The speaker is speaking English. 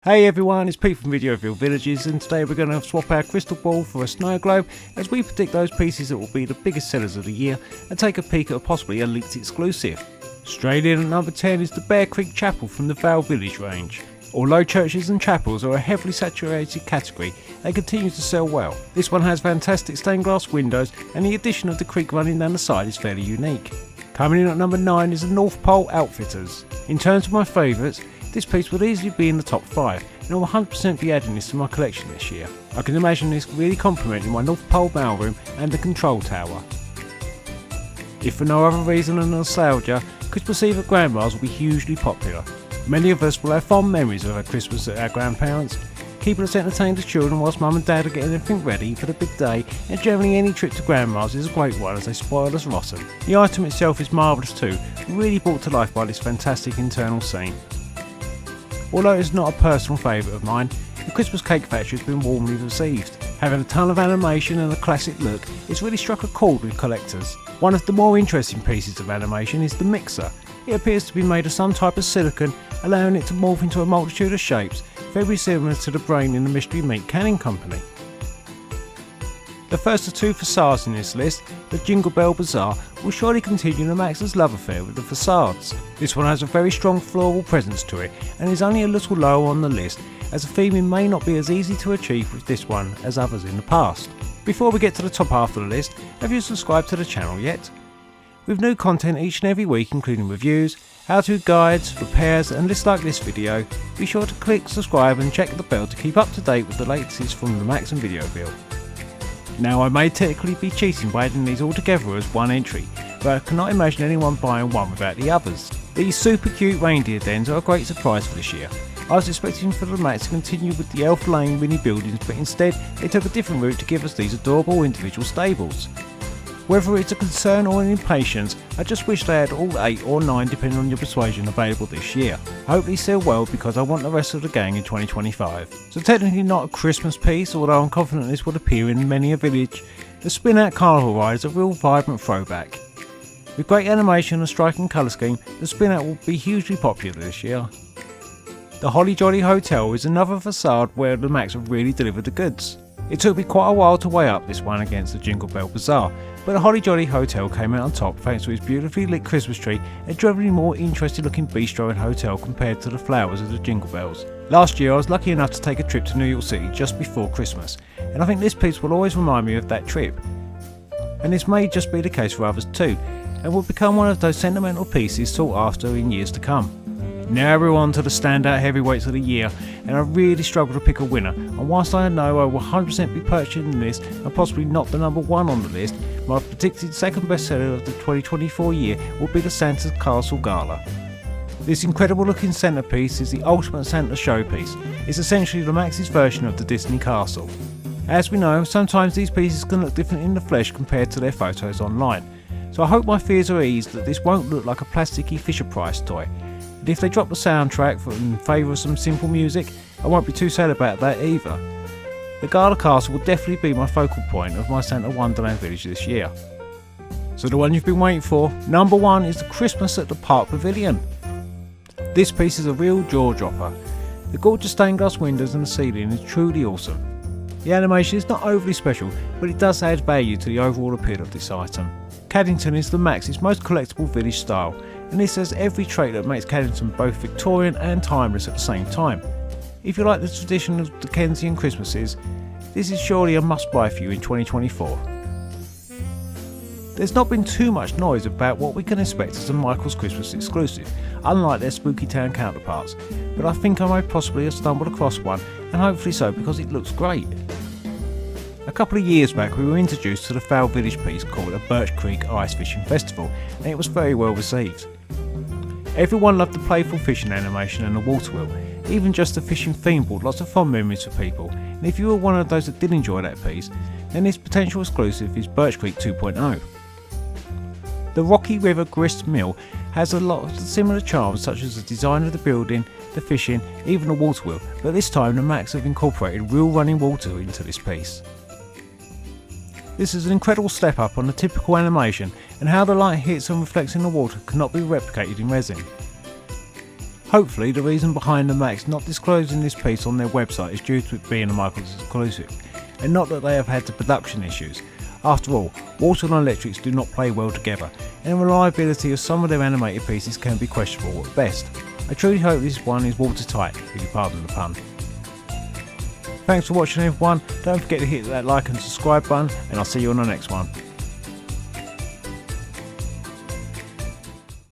Hey everyone, it's Pete from Videoville Villages, and today we're going to swap our crystal ball for a snow globe as we predict those pieces that will be the biggest sellers of the year and take a peek at possibly a leaked exclusive. Straight in at number 10 is the Birch Creek Chapel from the Vale Village range. Although churches and chapels are a heavily saturated category, they continue to sell well. This one has fantastic stained glass windows, and the addition of the creek running down the side is fairly unique. Coming in at number 9 is the North Pole Outfitters. In terms of my favourites, this piece would easily be in the top 5, and I'll 100% be adding this to my collection this year. I can imagine this really complementing my North Pole mailroom and the control tower. If for no other reason than nostalgia, Christmas Eve at Grandma's will be hugely popular. Many of us will have fond memories of our Christmas at our grandparents', keeping us entertained as children whilst Mum and Dad are getting everything ready for the big day, and generally any trip to Grandma's is a great one as they spoil us rotten. The item itself is marvellous too, really brought to life by this fantastic internal scene. Although it's not a personal favourite of mine, the Christmas Cake Factory has been warmly received. Having a ton of animation and a classic look, it's really struck a chord with collectors. One of the more interesting pieces of animation is the mixer. It appears to be made of some type of silicone, allowing it to morph into a multitude of shapes, very similar to the brain in the Mystery Meat Canning Company. The first of two facades in this list, the Jingle Bazaar, will surely continue Lemax's love affair with the facades. This one has a very strong floral presence to it and is only a little lower on the list, as the theming may not be as easy to achieve with this one as others in the past. Before we get to the top half of the list, have you subscribed to the channel yet? With new content each and every week, including reviews, how-to guides, repairs and lists like this video, be sure to click subscribe and check the bell to keep up to date with the latest from Lemax and Videoville. Now, I may technically be cheating by adding these all together as one entry, but I cannot imagine anyone buying one without the others. These super cute Reindeer Dens are a great surprise for this year. I was expecting for the Lemax to continue with the Elf Lane mini buildings, but instead they took a different route to give us these adorable individual stables. Whether it's a concern or an impatience, I just wish they had all 8 or 9 depending on your persuasion available this year. I hope these sell well because I want the rest of the gang in 2025. So technically not a Christmas piece, although I'm confident this would appear in many a village, the spin out carnival ride is a real vibrant throwback. With great animation and striking colour scheme, the spin out will be hugely popular this year. The Holly Jolly Hotel is another facade where the Lemax have really delivered the goods. It took me quite a while to weigh up this one against the Jingle Bazaar, but the Holly Jolly Hotel came out on top thanks to its beautifully lit Christmas tree and generally more interesting looking bistro and hotel compared to the flowers of the Jingle Bells. Last year I was lucky enough to take a trip to New York City just before Christmas, and I think this piece will always remind me of that trip. And this may just be the case for others too, and will become one of those sentimental pieces sought after in years to come. Now we're on to the standout heavyweights of the year, and I really struggle to pick a winner, and whilst I know I will 100% be purchasing this and possibly not the number 1 on the list, my predicted second bestseller of the 2024 year will be the Santa's Castle Gala. This incredible looking centrepiece is the ultimate Santa showpiece. It's essentially Lemax's version of the Disney castle. As we know, sometimes these pieces can look different in the flesh compared to their photos online, so I hope my fears are eased that this won't look like a plasticky Fisher-Price toy. And if they drop the soundtrack in favour of some simple music, I won't be too sad about that either. The Gala Castle will definitely be my focal point of my Santa Wonderland Village this year. So the one you've been waiting for, number 1 is the Christmas at the Park Pavilion. This piece is a real jaw dropper. The gorgeous stained glass windows and the ceiling is truly awesome. The animation is not overly special, but it does add value to the overall appeal of this item. Caddington is Lemax's most collectible village style, and this has every trait that makes Caddington both Victorian and timeless at the same time. If you like the tradition of Dickensian Christmases, this is surely a must-buy for you in 2024. There's not been too much noise about what we can expect as a Michael's Christmas exclusive, unlike their Spooky Town counterparts, but I think I may possibly have stumbled across one, and hopefully so because it looks great. A couple of years back we were introduced to the Vale Village piece called a Birch Creek Ice Fishing Festival, and it was very well received. Everyone loved the playful fishing animation and the water wheel. Even just the fishing theme brought lots of fond memories for people, and if you were one of those that did enjoy that piece, then this potential exclusive is Birch Creek 2.0. The Rocky River Grist Mill has a lot of similar charms such as the design of the building, the fishing, even the water wheel, but this time the Lemax have incorporated real running water into this piece. This is an incredible step up on the typical animation, and how the light hits and reflects in the water cannot be replicated in resin. Hopefully the reason behind Lemax not disclosing this piece on their website is due to it being a Michaels exclusive, and not that they have had the production issues. After all, water and electrics do not play well together, and the reliability of some of their animated pieces can be questionable at best. I truly hope this one is watertight, if you pardon the pun. Thanks for watching everyone, don't forget to hit that like and subscribe button, and I'll see you on the next one.